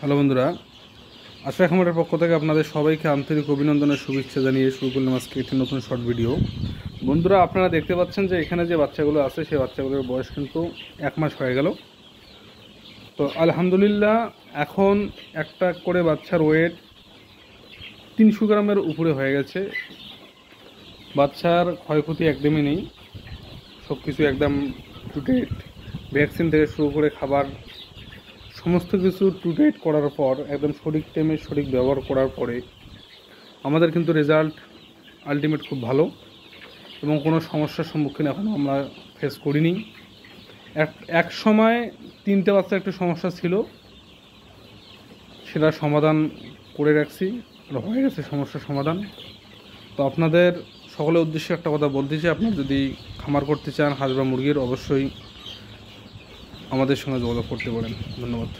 Hello বন্ধুরা, আশরাফ খামারের পক্ষ থেকে আপনাদের সবাইকে আন্তরিক অভিনন্দনের শুভেচ্ছা জানিয়ে শুরু করলাম আজকে একটি নতুন শর্ট ভিডিও। বন্ধুরা, আপনারা দেখতে পাচ্ছেন যে এখানে যে বাচ্চাগুলো আছে সেই বাচ্চাগুলোর বয়স কিন্তু 1 মাস হয়ে গেল। তো আলহামদুলিল্লাহ এখন একটা করে বাচ্চার ওয়েট 300 গ্রামের উপরে হয়ে গেছে। বাচ্চার ক্ষয়ক্ষতি একদমই নেই, সব কিছু একদম টু ডেট। ভ্যাকসিন থেকে শুরু করে খাবার সমস্ত কিছু টু ডেট করার পর, একদম সঠিক টাইমে সঠিক ব্যবহার করার পরে আমাদের কিন্তু রেজাল্ট আলটিমেট খুব ভালো এবং কোনো সমস্যার সম্মুখীন এখনও আমরা ফেস করিনি। এক সময় 3টে বাচ্চা একটু সমস্যা ছিল, সেটা সমাধান করে রাখছি, হয়ে গেছে সমস্যার সমাধান। তো আপনাদের সকলের উদ্দেশ্যে একটা কথা বলতে চাই, আপনারা যদি খামার করতে চান হাঁস বা মুরগির, অবশ্যই আমাদের সঙ্গে যোগাযোগ করতে পারেন। ধন্যবাদ।